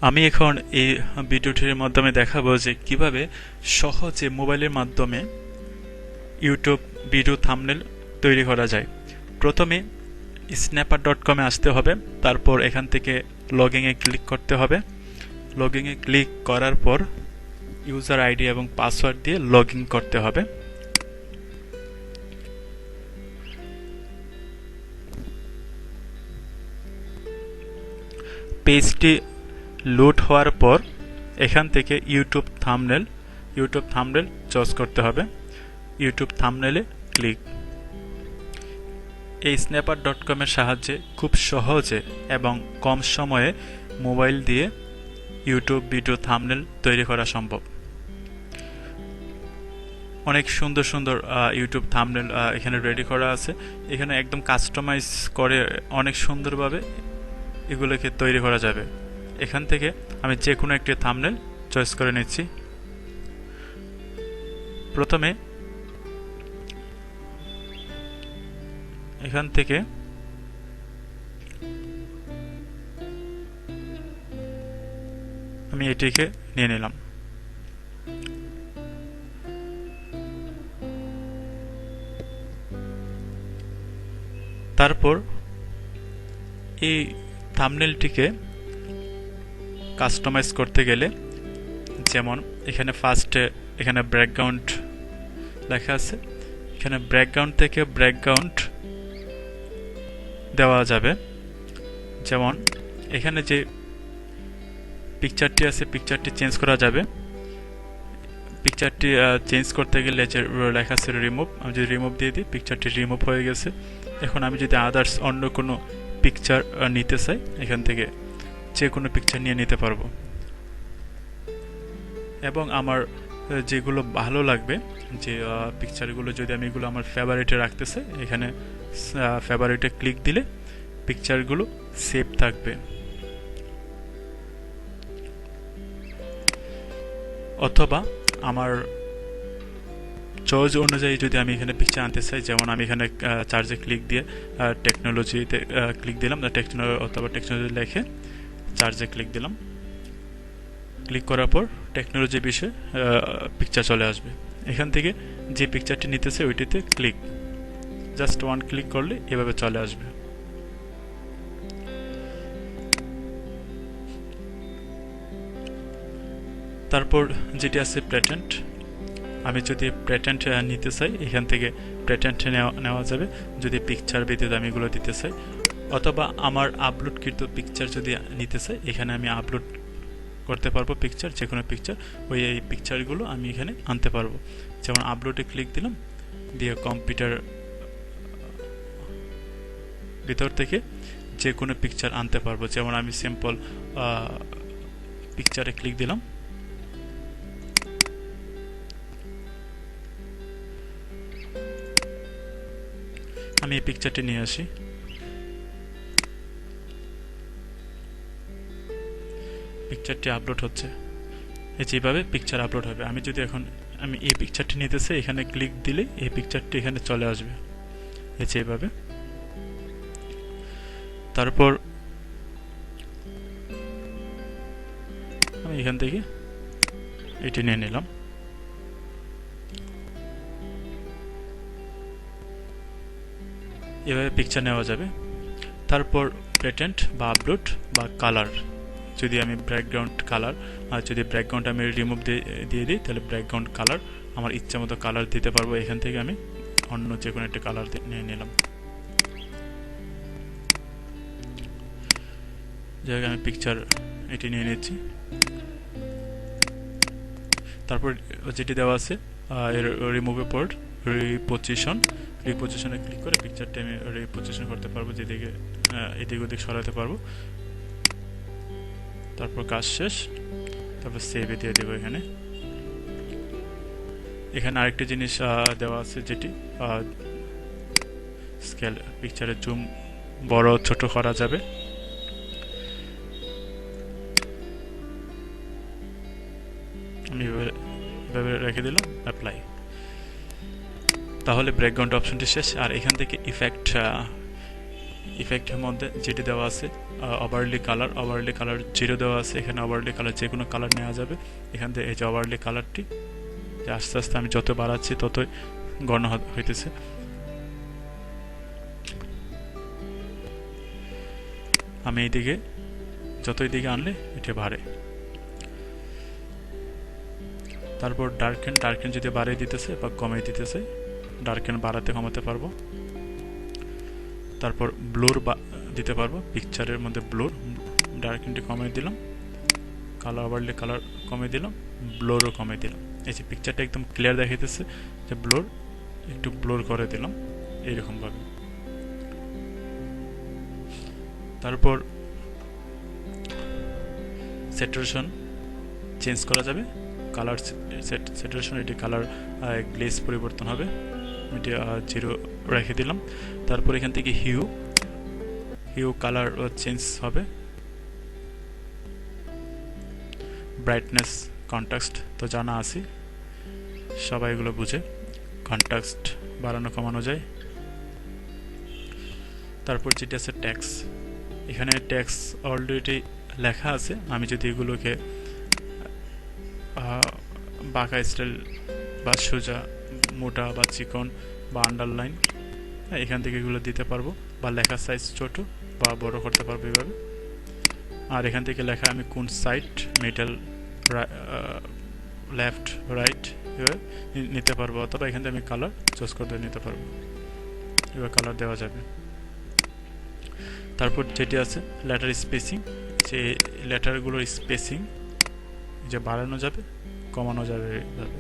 আমি এখন এই ভিডিওটির মাধ্যমে দেখাবো যে কিভাবে সহজে মোবাইলের মাধ্যমে ইউটিউব ভিডিও থাম্বনেল তৈরি করা যায়। প্রথমে snapper.com-এ আসতে হবে, তারপর এখান থেকে লগইনে ক্লিক করতে হবে। লগইনে ক্লিক করার পর ইউজার আইডি এবং পাসওয়ার্ড দিয়ে লগইন করতে হবে। পেজটি লোড হওয়ার পর এখান থেকে ইউটিউব থাম্বনেল চয়েস করতে হবে। ইউটিউব থাম্বনেলে ক্লিক। এই snapper.com এর সাহায্যে খুব সহজে এবং কম সময়ে মোবাইল দিয়ে ইউটিউব ভিডিও থাম্বনেল তৈরি করা সম্ভব। অনেক সুন্দর সুন্দর ইউটিউব থাম্বনেল এখানে রেডি করা আছে। এখানে একদম কাস্টমাইজ করে অনেক সুন্দরভাবে এগুলোকে তৈরি করা যাবে। এখান থেকে আমি যে কোনো একটি থাম্বনেল চয়েস করে নিচ্ছি। প্রথমে এখান থেকে আমি এটিকে নিয়ে নিলাম। তারপর এই থাম্বনেলটিকে কাস্টমাইজ করতে গেলে, যেমন এখানে ফার্স্টে এখানে ব্যাকগ্রাউন্ড লেখা আছে, এখানে ব্যাকগ্রাউন্ড থেকে ব্যাকগ্রাউন্ড দেওয়া যাবে। যেমন এখানে যে পিকচারটি আছে পিকচারটি চেঞ্জ করা যাবে। পিকচারটি চেঞ্জ করতে গেলে যে লেখা আছে রিমুভ, আমি যদি রিমুভ দিয়ে দিই পিকচারটি রিমুভ হয়ে গেছে। এখন আমি যদি আদার্স অন্য কোনো পিকচার নিতে চাই, এখান থেকে যে কোনো পিকচার নিয়ে নিতে পারবো। এবং আমার যেগুলো ভালো লাগবে, যে পিকচারগুলো যদি আমি এগুলো আমার ফেভারিটে রাখতে চাই, এখানে ফেভারিটে ক্লিক দিলে পিকচারগুলো সেভ থাকবে। অথবা আমার চয়েস অনুযায়ী যদি আমি এখানে পিকচার আনতে চাই, যেমন আমি এখানে চার্জে ক্লিক দিয়ে টেকনোলজিতে ক্লিক দিলাম, অথবা টেকনোলজি লিখে চার্জে ক্লিক দিলাম। ক্লিক করার পর টেকনোলজি বিষয়ে পিকচার চলে আসবে। এখান থেকে যে পিকচারটি নিতে চাই ওইটিতে ক্লিক, জাস্ট ওয়ান ক্লিক করলে এভাবে চলে আসবে। তারপর যেটি আছে প্যাটেন্ট, আমি যদি প্যাটেন্ট নিতে চাই এখান থেকে প্যাটেন্ট নেওয়া যাবে যদি পিকচার ব্যতীত আমি এগুলো দিতে চাই। অথবা আমার আপলোডকৃত পিকচার যদি নিতে চাই, এখানে আমি আপলোড করতে পারবো পিকচার, যে কোনো পিকচার, এই পিকচারগুলো আমি এখানে আনতে পারবো। যেমন আপলোডে ক্লিক দিলাম, দিয়ে কম্পিউটার ভিতর থেকে যে কোনো পিকচার আনতে পারবো। যেমন আমি সিম্পল পিকচারে ক্লিক দিলাম, আমি এই পিকচারটি নিয়ে আসি। পিকচারটি আপলোড হচ্ছে, যেভাবে পিকচার আপলোড হবে। আমি যদি এখন এই পিকচারটি নিতে চাই, এখানে ক্লিক দিলে এই পিকচারটি এখানে চলে আসবে যেভাবে। তারপর আমি এখান থেকে এটি নিয়ে নিলাম। এভাবে পিকচার নেওয়া যাবে। তারপর প্যাটেন্ট বা আপলোড বা কালার, যদি আমি ব্যাকগ্রাউন্ড কালার, আর যদি ব্যাকগ্রাউন্ড আমি রিমুভ দিয়ে দিই, তাহলে ব্যাকগ্রাউন্ড কালার আমার ইচ্ছা মতো কালার দিতে পারবো। এখান থেকে আমি অন্য যে কোনো একটা কালার নিয়ে নিলাম। যাই আমি পিকচার এটি নিয়ে নিচ্ছি। তারপর যেটি দেওয়া আছে রিমুভের পর রিপোজিশনে ক্লিক করে পিকচারটি আমি রিপোজিশন করতে পারবো, যেদিকে এদিক ওদিক সরাতে পারবো। তারপর কাজ শেষ, তারপর সেভে দিয়ে দেবো। এখানে আরেকটি জিনিস দেওয়া আছে, যেটি স্কেল, পিকচারের জুম বড় ছোট করা যাবে। আমি এভাবে রেখে দিলাম, অ্যাপ্লাই। তাহলে ব্যাকগ্রাউন্ড অপশনটি শেষ। আর এখান থেকে ইফেক্টের মধ্যে যেটি দেওয়া আছে ওভারলি কালার 0 দেওয়া আছে, এখানে ওভারলি কালার যে কোনো কালার নেওয়া যাবে। এখান থেকে এই যে ওভারলি কালারটি যে আস্তে আস্তে আমি যত বাড়াচ্ছি ততই ঘন হইতেছে। আমি এইদিকে যতই দিকে আনলে এটা বাড়ে। তারপর ডার্কেন যদি বাড়িয়ে দিতেছে বা কমিয়ে দিতেছে, ডার্কেন বাড়াতে কমাতে পারবো। তারপর ব্লুর দিতে পারবো, পিকচারের মধ্যে ব্লুর ডার্কেনটি কমিয়ে দিলাম, কালার ওভারলে কালার কমিয়ে দিলাম, ব্লোরও কমিয়ে দিলাম। এই যে পিকচারটা একদম ক্লিয়ার দেখাইতেছে, যে ব্লোর একটু ব্লোর করে দিলাম এইরকমভাবে। তারপর স্যাচুরেশন চেঞ্জ করা যাবে, কালার স্যাচুরেশন, এটি কালার গ্লেজ পরিবর্তন হবে, এটি 0 রেখে দিলাম। তারপর এখান থেকে হিউ কালার চেঞ্জ হবে। ব্রাইটনেস, কন্ট্রাস্ট তো জানা আছে, সবাই এগুলো বুঝে, কন্ট্রাস্ট বাড়ানো কমানো যায়। তারপর যেটা আছে ট্যাক্স, এখানে ট্যাক্স অলরেডি লেখা আছে, আমি যদি এগুলোকে বাঁকা স্টাইল বা সোজা, মোটা বা চিকন বা আন্ডারলাইন, এখান থেকে এগুলো দিতে পারবো, বা লেখার সাইজ ছোট বা বড় করতে পারবো এভাবে। আর এখান থেকে লেখা আমি কোন সাইড, মিডল, লেফট, রাইট এভাবে নিতে পারবো, অথবা এখান থেকে আমি কালার চুজ করে নিতে পারবো, এবার কালার দেওয়া যাবে। তারপর যেটি আছে লেটার স্পেসিং, যে লেটারগুলোর স্পেসিং যে বাড়ানো যাবে কমানো যাবে, এভাবে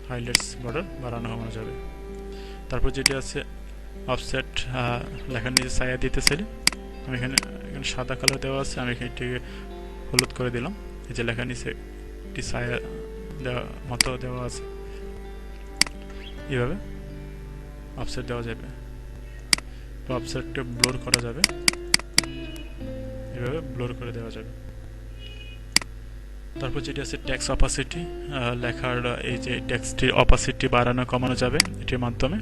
হাইলাইটস বর্ডার বাড়ানো কমানো যাবে। তারপর যেটি আছে অফসেট, লেখার নিচে ছায়া দিতে চাইলে আমি এখানে সাদা কালার দেওয়া আছে, আমি এখানটিকে হলুদ করে দিলাম। এই যে লেখার নিচে একটি ছায়া দেওয়া মতো দেওয়া আছে, এইভাবে অফসেট দেওয়া যাবে, বা অফসেটকে ব্লোর করা যাবে, এভাবে ব্লোর করে দেওয়া যাবে। তারপর যেটি আছে টেক্সট অপাসিটি, লেখার এই যে টেক্সটের অপাসিটি বাড়ানো কমানো যাবে এটির মাধ্যমে,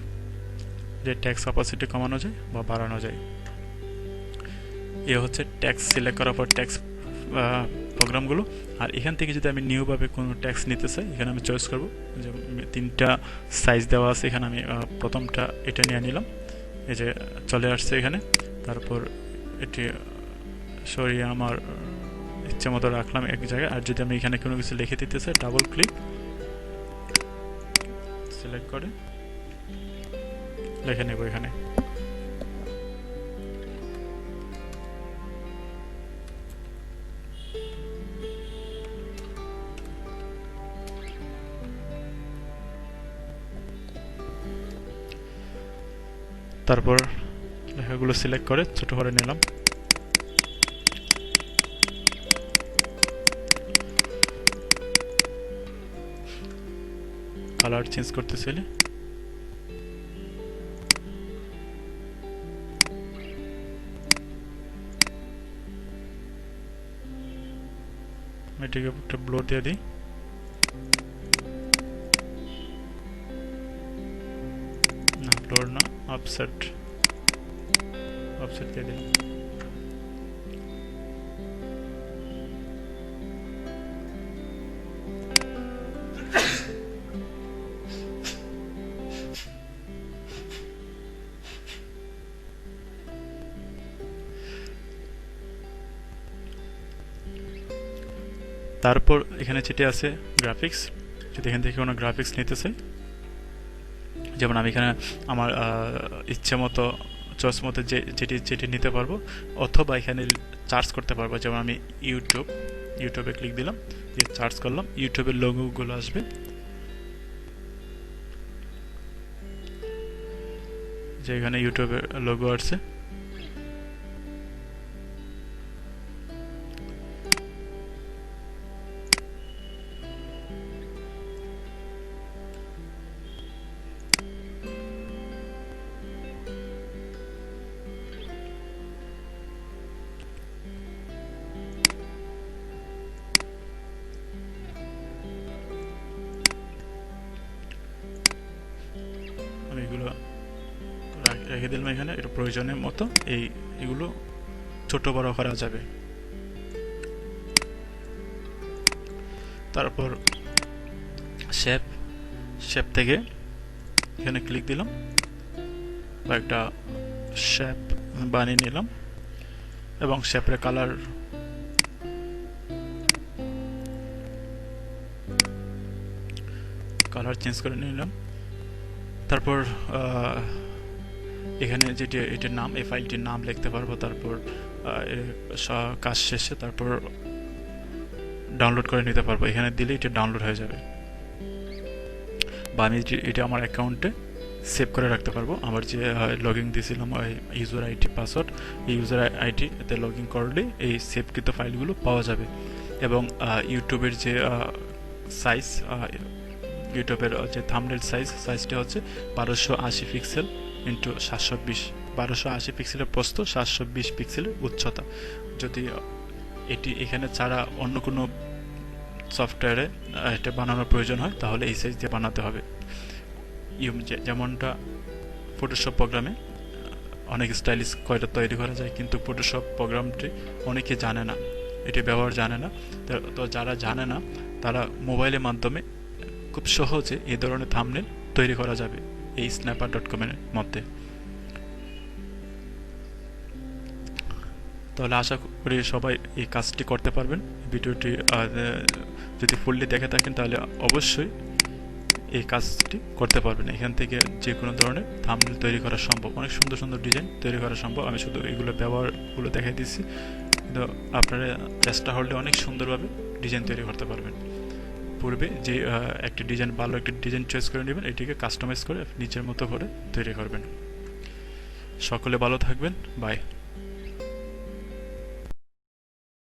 যে টেক্সট অপাসিটি কমানো যায় বা বাড়ানো যায়। এ হচ্ছে টেক্সট সিলেক্ট করার পর টেক্সট প্রোগ্রামগুলো। আর এখান থেকে যদি আমি নিউভাবে কোনো টেক্সট নিতে চাই, এখানে আমি চয়েস করব, যে 3টা সাইজ দেওয়া আছে, এখানে আমি প্রথমটা এটা নিয়ে নিলাম, এই যে চলে আসছে এখানে। তারপর এটি সরিয়ে আমার ইচ্ছে মতো রাখলাম এক জায়গায়। আর যদি আমি এখানে কোনো কিছু লিখে দিতে চাই, ডাবল ক্লিক সিলেক্ট করে লিখে নেব এখানে। তারপর লেখাগুলো সিলেক্ট করে ছোট করে নিলাম। কালার চেঞ্জ করতে চাইলে এটিকে একটা ব্লোর দিয়ে দিই, না ব্লোর না, অফসেট দিয়ে দিই। তারপর এখানে যেটি আছে গ্রাফিক্স, যদি এখান থেকে কোনো গ্রাফিক্স নিতে চাই, যেমন আমি এখানে আমার ইচ্ছে মতো চয়েস মতো যেটি নিতে পারবো, অথবা এখানে চার্জ করতে পারবো। যেমন আমি ইউটিউবে ক্লিক দিলাম, দিয়ে চার্জ করলাম, ইউটিউবের লোগোগুলো আসবে, যে এখানে ইউটিউবের লোগো আসছে। আমি এগুলো রেখে রেখে দিলাম এখানে। এটা প্রয়োজনের মতো এগুলো ছোট বড় করা যাবে। তারপর শেপ থেকে এখানে ক্লিক দিলাম, বা একটা শেপ বানিয়ে নিলাম এবং শেপের কালার চেঞ্জ করে নিলাম। তারপর এখানে যেটা এটার নাম, এই ফাইলটির নাম লিখতে পারবো। তারপর কাজ শেষে তারপর ডাউনলোড করে নিতে পারবো। এখানে দিলে এটা ডাউনলোড হয়ে যাবে, বা আমি এটা আমার অ্যাকাউন্টে সেভ করে রাখতে পারবো। আমার যে লগ ইন দিয়েছিলাম ওই ইউজার আইডি পাসওয়ার্ড, এই ইউজার আইডিতে লগ ইন করলে এই সেভকৃত ফাইলগুলো পাওয়া যাবে। এবং ইউটিউবের যে সাইজ, ইউটিউবের যে থাম্বনেল সাইজটা হচ্ছে 1280 পিক্সেল ইন্টু 720, 1280 পিক্সেলের প্রস্থ, 720 পিক্সেলের উচ্চতা। যদি এটি এখানে ছাড়া অন্য কোনো সফটওয়্যারে এটা বানানোর প্রয়োজন হয় তাহলে এই সাইজ দিয়ে বানাতে হবে। যেমনটা ফটোশপ প্রোগ্রামে অনেক স্টাইলিশ কয়টা তৈরি করা যায়, কিন্তু ফটোশপ প্রোগ্রামটি অনেকে জানে না, এটি ব্যবহার জানে না। তো যারা জানে না তারা মোবাইলের মাধ্যমে খুব সহজে এই ধরনের থাম্বনেল তৈরি করা যাবে এই snapper.com এর মধ্যে। তাহলে আশা করি সবাই এই কাজটি করতে পারবেন। ভিডিওটি যদি ফুললি দেখে থাকেন তাহলে অবশ্যই এই কাজটি করতে পারবেন। এখান থেকে যে কোনো ধরনের থাম্বনেল তৈরি করা সম্ভব, অনেক সুন্দর সুন্দর ডিজাইন তৈরি করা সম্ভব। আমি শুধু এগুলো ব্যবহারগুলো দেখাই দিচ্ছি, কিন্তু আপনারা চেষ্টা করলে অনেক সুন্দরভাবে ডিজাইন তৈরি করতে পারবেন। পূর্বে যে একটি ডিজাইন, ভালো একটি ডিজাইন চয়েস করে নেবেন, এটিকে কাস্টমাইজ করে নিজের মতো করে তৈরি করবেন। সকলে ভালো থাকবেন, বাই।